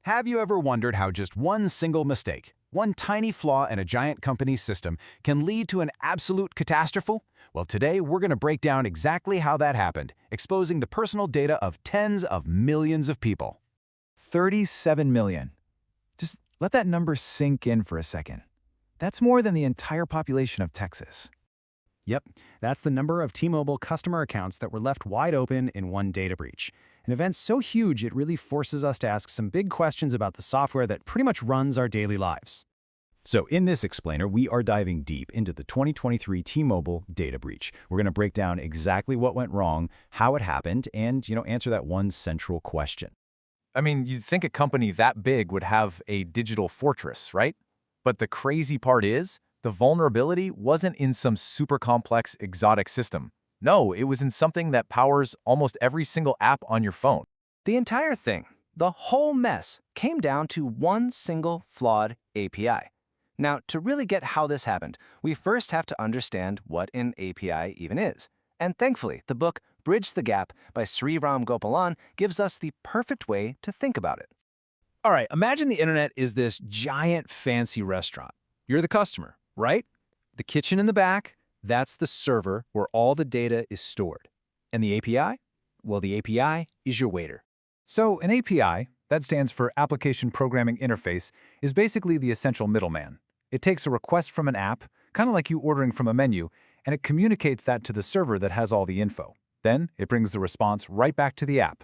Have you ever wondered how just one single mistake, one tiny flaw in a giant company's system, can lead to an absolute catastrophe? Well, today we're going to break down exactly how that happened, exposing the personal data of tens of millions of people. 37 million. Just let that number sink in for a second. That's more than the entire population of Texas. Yep, that's the number of T-Mobile customer accounts that were left wide open in one data breach. An event so huge it really forces us to ask some big questions about the software that pretty much runs our daily lives. So in this explainer, we are diving deep into the 2023 T-Mobile data breach. We're going to break down exactly what went wrong, how it happened, and answer that one central question. I mean, you'd think a company that big would have a digital fortress, right? But the crazy part is, the vulnerability wasn't in some super complex exotic system. No, it was in something that powers almost every single app on your phone. The entire thing, the whole mess, came down to one single flawed API. Now, to really get how this happened, we first have to understand what an API even is. And thankfully, the book Bridge the Gap by Sriram Gopalan gives us the perfect way to think about it. All right, imagine the internet is this giant fancy restaurant. You're the customer, right? The kitchen in the back, that's the server where all the data is stored. And the API? Well, the API is your waiter. So an API, that stands for Application Programming Interface, is basically the essential middleman. It takes a request from an app, kind of like you ordering from a menu, and it communicates that to the server that has all the info. Then it brings the response right back to the app.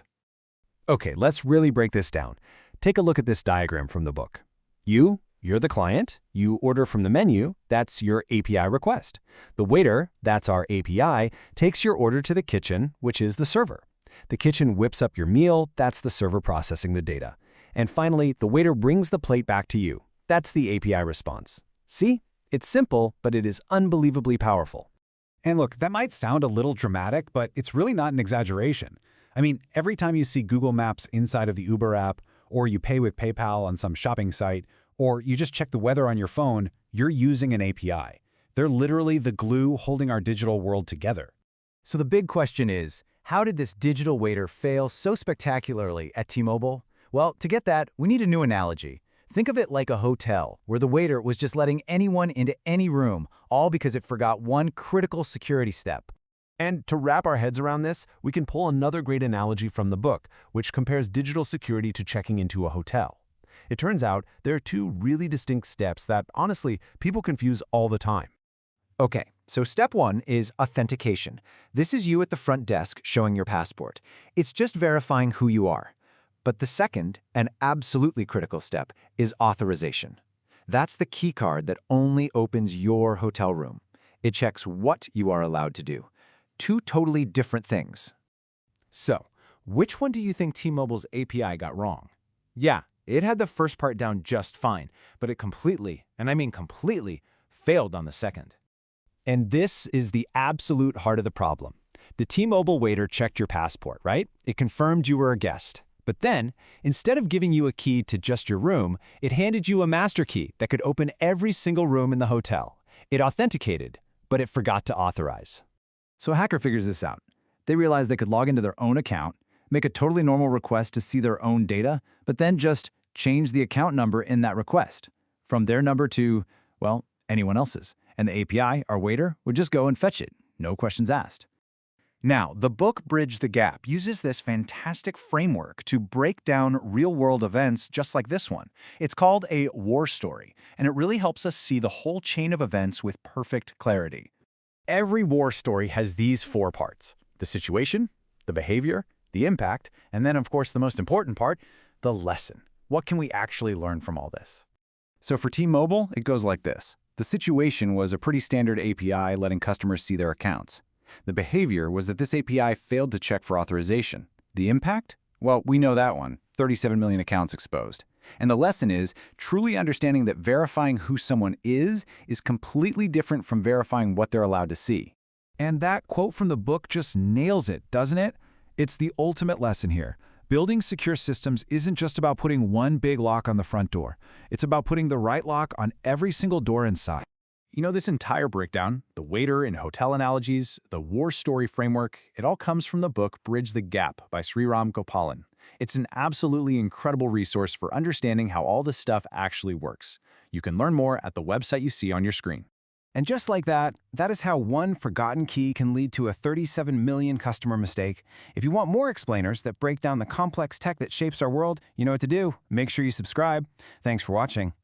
Okay, let's really break this down. Take a look at this diagram from the book. You're the client. You order from the menu. That's your API request. The waiter, that's our API, takes your order to the kitchen, which is the server. The kitchen whips up your meal. That's the server processing the data. And finally, the waiter brings the plate back to you. That's the API response. See? It's simple, but it is unbelievably powerful. And look, that might sound a little dramatic, but it's really not an exaggeration. I mean, every time you see Google Maps inside of the Uber app, or you pay with PayPal on some shopping site, or you just check the weather on your phone, you're using an API. They're literally the glue holding our digital world together. So the big question is, how did this digital waiter fail so spectacularly at T-Mobile? Well, to get that, we need a new analogy. Think of it like a hotel, where the waiter was just letting anyone into any room, all because it forgot one critical security step. And to wrap our heads around this, we can pull another great analogy from the book, which compares digital security to checking into a hotel. It turns out there are two really distinct steps that, honestly, people confuse all the time. Okay, so step one is authentication. This is you at the front desk showing your passport. It's just verifying who you are. But the second, and absolutely critical step, is authorization. That's the key card that only opens your hotel room. It checks what you are allowed to do. Two totally different things. So, which one do you think T-Mobile's API got wrong? Yeah, it had the first part down just fine, but it completely, and I mean completely, failed on the second. And this is the absolute heart of the problem. The T-Mobile waiter checked your passport, right? It confirmed you were a guest. But then, instead of giving you a key to just your room, it handed you a master key that could open every single room in the hotel. It authenticated, but it forgot to authorize. So a hacker figures this out. They realize they could log into their own account, make a totally normal request to see their own data, but then just change the account number in that request from their number to, well, anyone else's. And the API, our waiter, would just go and fetch it. No questions asked. Now, the book Bridge the Gap uses this fantastic framework to break down real-world events just like this one. It's called a war story, and it really helps us see the whole chain of events with perfect clarity. Every war story has these four parts: the situation, the behavior, the impact, and then, of course, the most important part, the lesson. What can we actually learn from all this? So for T-Mobile, it goes like this. The situation was a pretty standard API letting customers see their accounts. The behavior was that this API failed to check for authorization. The impact? Well, we know that one. 37 million accounts exposed. And the lesson is truly understanding that verifying who someone is completely different from verifying what they're allowed to see. And that quote from the book just nails it, doesn't it? It's the ultimate lesson here. Building secure systems isn't just about putting one big lock on the front door. It's about putting the right lock on every single door inside. You know, this entire breakdown, the waiter in hotel analogies, the war story framework, it all comes from the book Bridge the Gap by Sriram Gopalan. It's an absolutely incredible resource for understanding how all this stuff actually works. You can learn more at the website you see on your screen. And just like that, that is how one forgotten key can lead to a 37 million customer mistake. If you want more explainers that break down the complex tech that shapes our world, you know what to do. Make sure you subscribe. Thanks for watching.